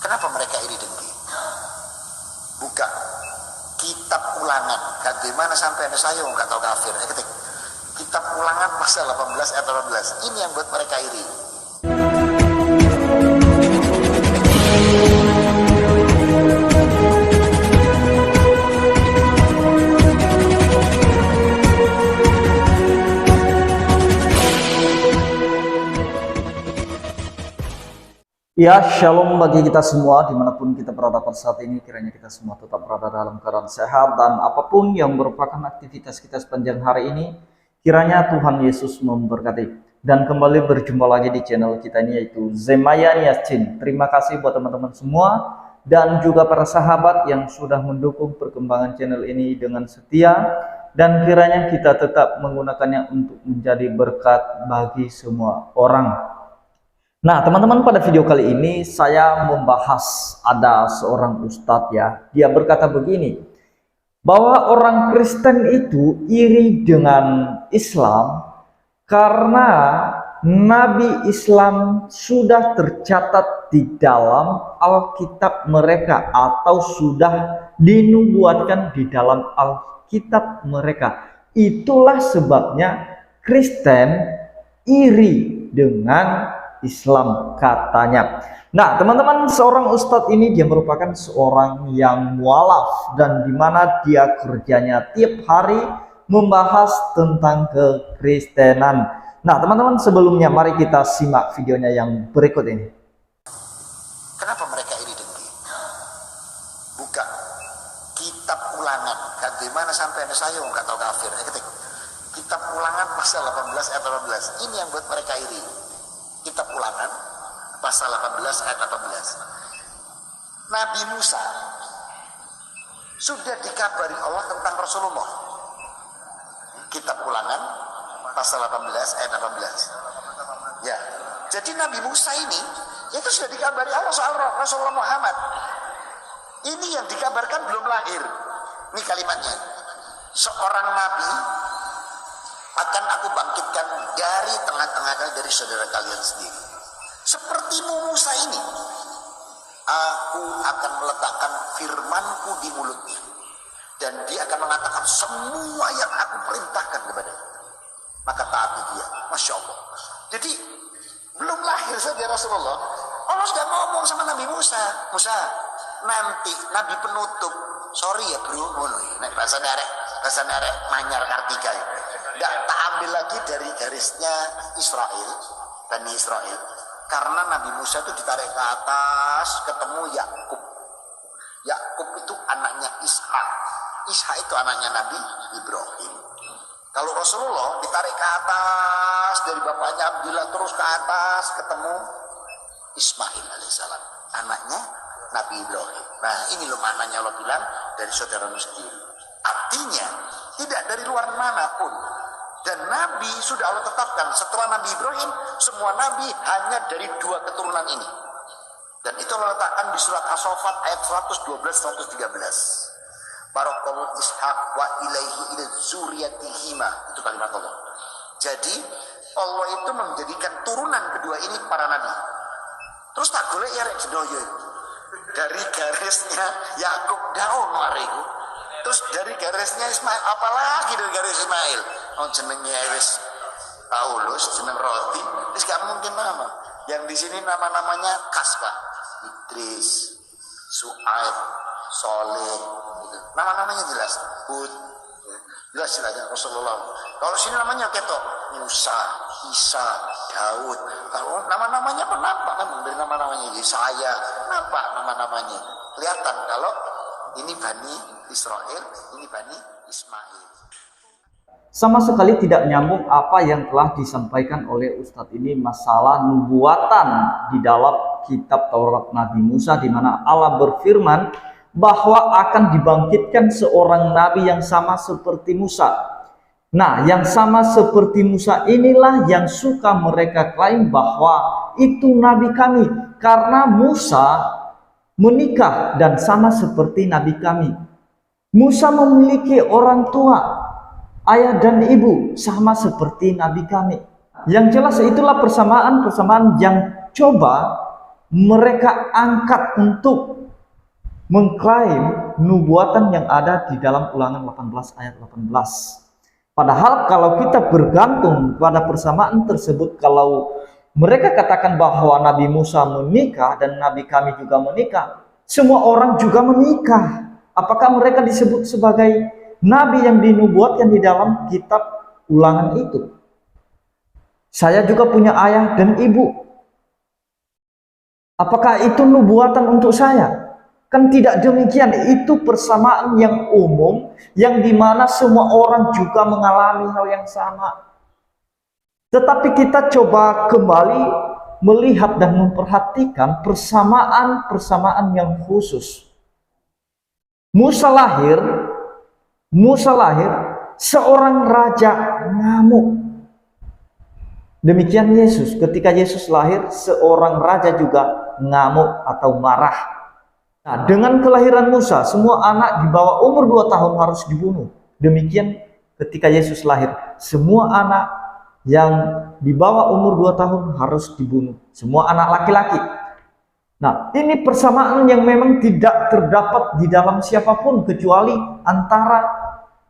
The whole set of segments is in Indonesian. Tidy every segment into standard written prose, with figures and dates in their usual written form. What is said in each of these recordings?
Kenapa mereka iri dengki? Buka kitab Ulangan, bagaimana sampai ada saya nggak tahu kafir. Ketik kitab Ulangan pasal 18 ayat 18. Ini yang buat mereka iri. Ya, shalom bagi kita semua dimanapun kita berada pada saat ini. Kiranya kita semua tetap berada dalam keadaan sehat dan apapun yang merupakan aktivitas kita sepanjang hari ini, kiranya Tuhan Yesus memberkati. Dan kembali berjumpa lagi di channel kita ini, yaitu Zemayan Yasin. Terima kasih buat teman-teman semua dan juga para sahabat yang sudah mendukung perkembangan channel ini dengan setia, dan kiranya kita tetap menggunakannya untuk menjadi berkat bagi semua orang. Nah, teman-teman, pada video kali ini saya membahas ada seorang ustadz ya. Dia berkata begini, bahwa orang Kristen itu iri dengan Islam karena Nabi Islam sudah tercatat di dalam Alkitab mereka atau sudah dinubuatkan di dalam Alkitab mereka. Itulah sebabnya Kristen iri dengan Islam katanya. Nah, teman-teman, seorang ustadz ini dia merupakan seorang yang mualaf dan dimana dia kerjanya tiap hari membahas tentang kekristenan. Nah, teman-teman, sebelumnya mari kita simak videonya yang berikut ini. Kenapa mereka iri dengki? Buka kitab Ulangan, bagaimana sampai ada saya nggak tahu kafir. Ketik kitab Ulangan pasal 18 ayat 18. Ini yang buat mereka iri. Kitab Ulangan pasal 18 ayat 18. Nabi Musa sudah dikabari Allah tentang Rasulullah. Kitab Ulangan pasal 18 ayat 18. Ya, jadi Nabi Musa ini itu sudah dikabari Allah soal Rasulullah Muhammad. Ini yang dikabarkan belum lahir. Ini kalimatnya. Seorang nabi akan aku bangkitkan dari tengah-tengah dari saudara kalian sendiri. Sepertimu Musa ini, aku akan meletakkan firmanku di mulutnya, dan dia akan mengatakan semua yang aku perintahkan kepadanya. Maka taati dia. Masya Allah. Jadi belum lahir saja Rasulullah, Allah sudah ngomong sama Nabi Musa, Musa, nanti Nabi penutup. Sorry ya bro, naik bahasa nerek manyar kartika ya. Nggak tak ambil lagi dari garisnya Israel, Bani Israel, karena Nabi Musa itu ditarik ke atas ketemu Yakub. Yakub itu anaknya Ishak. Ishak itu anaknya Nabi Ibrahim. Kalau Rasulullah ditarik ke atas dari bapaknya Abdullah terus ke atas ketemu Ismail alaihissalam, anaknya Nabi Ibrahim. Nah, ini loh maknanya Allah bilang dari saudaramu sendiri. Artinya tidak dari luar manapun. Dan Nabi sudah Allah tetapkan setelah Nabi Ibrahim, semua Nabi hanya dari dua keturunan ini. Dan itu Allah letakkan di surat As-Saffat ayat 112-113. Barakallahu ishaq wa ilaihi ila zuriyatihima. Itu kalimat Allah. Jadi Allah itu menjadikan turunan kedua ini para Nabi. Terus tak boleh ya rek sedoyo dari garisnya Yakub daun mariku. Terus dari garisnya Ismail, apalagi dari garis Ismail. Oh jenengnya wis Paulus, jeneng roti, wis gak mungkin nama. Yang di sini nama-namanya khas Pak. Idris, Su'aib, Soleh, gitu. Nama-namanya jelas. Hud, jelas Rasulullah. Kalau sini namanya ketok, Musa, Isa, Daud. Kalau nama-namanya penampak kan dari nama-namanya Yesaya, nampak nama-namanya. Kelihatan kalau ini Bani Israel, ini Bani Ismail. Sama sekali tidak nyambung apa yang telah disampaikan oleh Ustadz ini masalah nubuatan di dalam kitab Taurat Nabi Musa, di mana Allah berfirman bahwa akan dibangkitkan seorang nabi yang sama seperti Musa. Nah, yang sama seperti Musa inilah yang suka mereka klaim bahwa itu nabi kami, karena Musa menikah dan sama seperti nabi kami. Musa memiliki orang tua, ayah dan ibu sama seperti nabi kami. Yang jelas itulah persamaan yang coba mereka angkat untuk mengklaim nubuatan yang ada di dalam Ulangan 18 ayat 18. Padahal kalau kita bergantung pada persamaan tersebut, kalau mereka katakan bahwa Nabi Musa menikah dan Nabi kami juga menikah, semua orang juga menikah. Apakah mereka disebut sebagai Nabi yang dinubuatkan di dalam kitab Ulangan itu? Saya juga punya ayah dan ibu. Apakah itu nubuatan untuk saya? Kan tidak demikian. Itu persamaan yang umum, yang dimana semua orang juga mengalami hal yang sama. Tetapi kita coba kembali melihat dan memperhatikan persamaan-persamaan yang khusus. Musa lahir seorang raja ngamuk. Demikian Yesus, ketika Yesus lahir, seorang raja juga ngamuk atau marah. Nah, dengan kelahiran Musa, semua anak di bawah umur 2 tahun harus dibunuh. Demikian ketika Yesus lahir, semua anak yang di bawah umur 2 tahun harus dibunuh. Semua anak laki-laki. Nah, ini persamaan yang memang tidak terdapat di dalam siapapun kecuali antara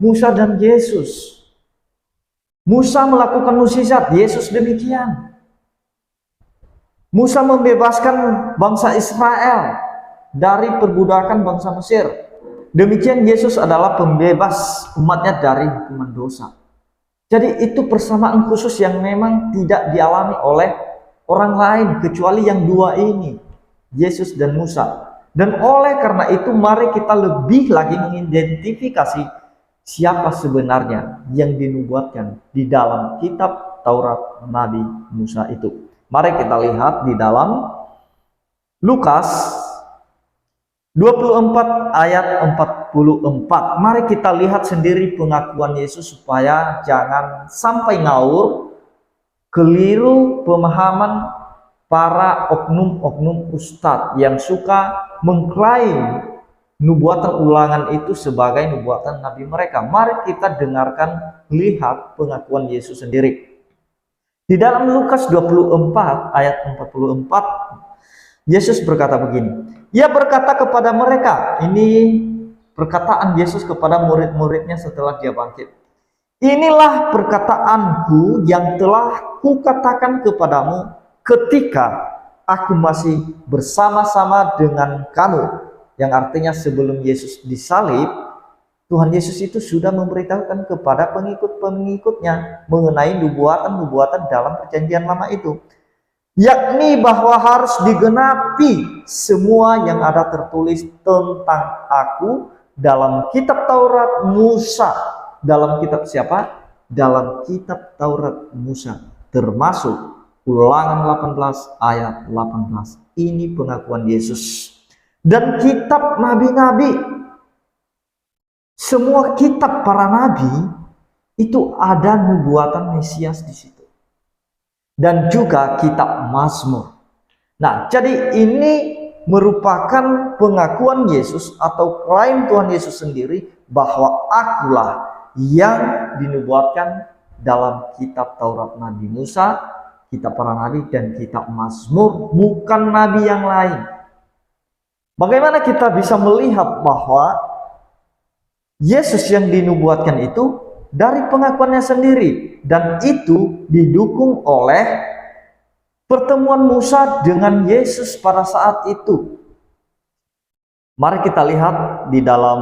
Musa dan Yesus. Musa melakukan mukjizat, Yesus demikian. Musa membebaskan bangsa Israel dari perbudakan bangsa Mesir. Demikian Yesus adalah pembebas umatnya dari hukuman dosa. Jadi itu persamaan khusus yang memang tidak dialami oleh orang lain kecuali yang dua ini, Yesus dan Musa. Dan oleh karena itu mari kita lebih lagi mengidentifikasi siapa sebenarnya yang dinubuatkan di dalam kitab Taurat Nabi Musa itu. Mari kita lihat di dalam Lukas 24 ayat 44. Mari kita lihat sendiri pengakuan Yesus supaya jangan sampai ngawur, keliru pemahaman para oknum-oknum ustadz yang suka mengklaim nubuatan Ulangan itu sebagai nubuatan Nabi mereka. Mari kita dengarkan, lihat pengakuan Yesus sendiri. Di dalam Lukas 24 ayat 44, Yesus berkata begini. Ia berkata kepada mereka, ini perkataan Yesus kepada murid-muridnya setelah dia bangkit. Inilah perkataanku yang telah kukatakan kepadamu ketika aku masih bersama-sama dengan kamu. Yang artinya sebelum Yesus disalib, Tuhan Yesus itu sudah memberitahukan kepada pengikut-pengikutnya mengenai nubuatan-nubuatan dalam perjanjian lama itu. Yakni bahwa harus digenapi semua yang ada tertulis tentang aku dalam kitab Taurat Musa. Dalam kitab siapa? Dalam kitab Taurat Musa. Termasuk Ulangan 18 ayat 18. Ini pengakuan Yesus. Dan kitab nabi-nabi, semua kitab para nabi itu ada nubuatan Mesias di situ. Dan juga kitab Mazmur. Nah, jadi ini merupakan pengakuan Yesus atau klaim Tuhan Yesus sendiri bahwa akulah yang dinubuatkan dalam kitab Taurat Nabi Musa, kitab para nabi, dan kitab Mazmur, bukan nabi yang lain. Bagaimana kita bisa melihat bahwa Yesus yang dinubuatkan itu dari pengakuannya sendiri, dan itu didukung oleh pertemuan Musa dengan Yesus pada saat itu. Mari kita lihat di dalam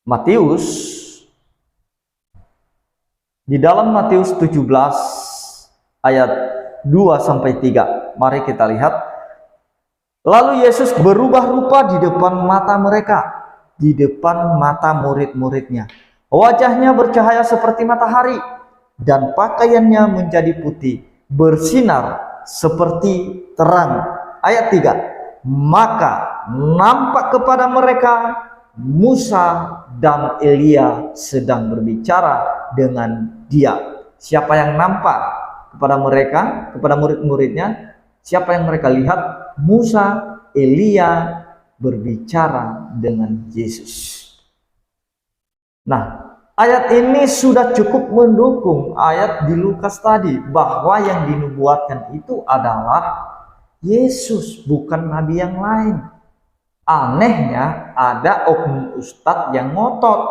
Matius, di dalam Matius 17 ayat 2-3. Mari kita lihat. Lalu Yesus berubah rupa di depan mata mereka, di depan mata murid-muridnya. Wajahnya bercahaya seperti matahari, dan pakaiannya menjadi putih, bersinar seperti terang. Ayat 3. Maka nampak kepada mereka Musa dan Elia sedang berbicara dengan dia. Siapa yang nampak kepada mereka, kepada murid-muridnya? Siapa yang mereka lihat? Musa, Elia berbicara dengan Yesus. Nah, ayat ini sudah cukup mendukung ayat di Lukas tadi bahwa yang dinubuatkan itu adalah Yesus, bukan nabi yang lain. Anehnya ada oknum ustadz yang ngotot,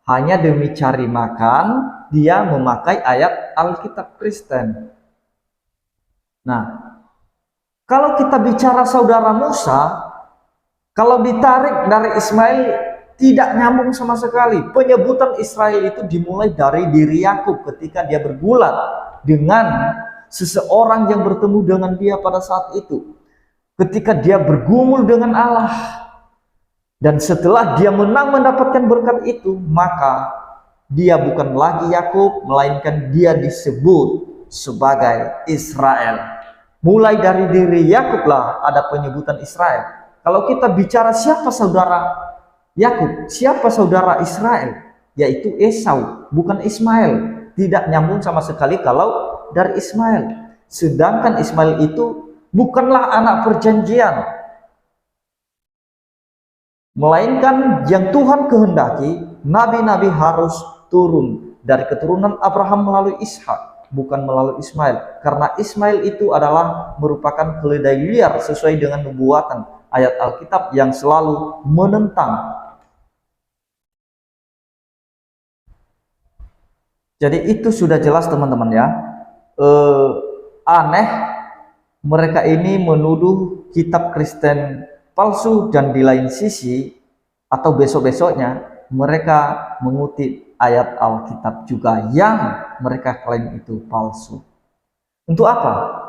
hanya demi cari makan dia memakai ayat Alkitab Kristen. Nah, kalau kita bicara saudara Musa, kalau ditarik dari Ismail tidak nyambung sama sekali. Penyebutan Israel itu dimulai dari diri Yakub ketika dia bergulat dengan seseorang yang bertemu dengan dia pada saat itu. Ketika dia bergumul dengan Allah, dan setelah dia menang mendapatkan berkat itu, maka dia bukan lagi Yakub, melainkan dia disebut sebagai Israel. Mulai dari diri Yakublah ada penyebutan Israel. Kalau kita bicara siapa saudara Yakub, siapa saudara Israel, yaitu Esau, bukan Ismail. Tidak nyambung sama sekali kalau dari Ismail. Sedangkan Ismail itu bukanlah anak perjanjian, melainkan yang Tuhan kehendaki, nabi-nabi harus turun dari keturunan Abraham melalui Ishak, bukan melalui Ismail. Karena Ismail itu adalah merupakan keledai liar sesuai dengan nubuatan ayat Alkitab yang selalu menentang. Jadi itu sudah jelas teman-teman ya. Aneh, mereka ini menuduh kitab Kristen palsu, dan di lain sisi atau besok-besoknya mereka mengutip ayat Alkitab juga yang mereka klaim itu palsu. Untuk apa?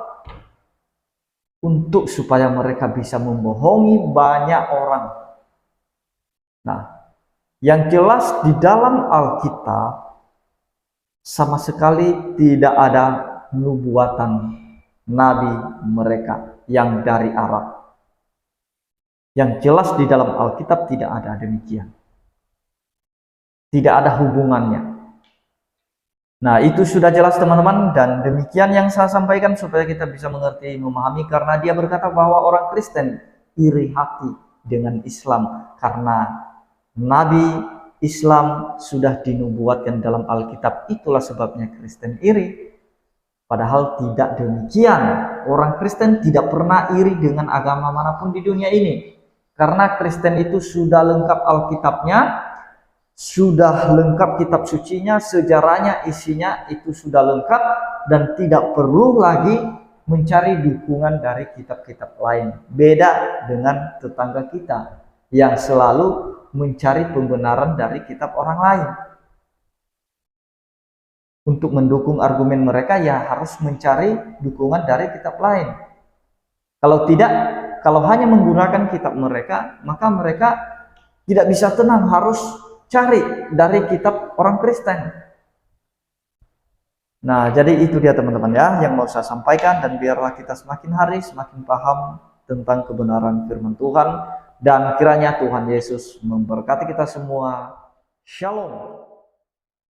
Untuk supaya mereka bisa membohongi banyak orang. Nah, yang jelas di dalam Alkitab sama sekali tidak ada nubuatan nabi mereka yang dari Arab. Yang jelas di dalam Alkitab tidak ada demikian. Tidak ada hubungannya. Nah, itu sudah jelas teman-teman, dan demikian yang saya sampaikan supaya kita bisa mengerti, memahami, karena dia berkata bahwa orang Kristen iri hati dengan Islam karena nabi Islam sudah dinubuatkan dalam Alkitab. Itulah sebabnya Kristen iri. Padahal tidak demikian. Orang Kristen tidak pernah iri dengan agama manapun di dunia ini. Karena Kristen itu sudah lengkap Alkitabnya, sudah lengkap kitab sucinya, sejarahnya, isinya itu sudah lengkap, dan tidak perlu lagi mencari dukungan dari kitab-kitab lain. Beda dengan tetangga kita yang selalu mencari pembenaran dari kitab orang lain. Untuk mendukung argumen mereka ya harus mencari dukungan dari kitab lain. Kalau tidak, kalau hanya menggunakan kitab mereka, maka mereka tidak bisa tenang, harus cari dari kitab orang Kristen. Nah, jadi itu dia teman-teman ya yang mau saya sampaikan, dan biarlah kita semakin hari semakin paham tentang kebenaran firman Tuhan, dan kiranya Tuhan Yesus memberkati kita semua. Shalom.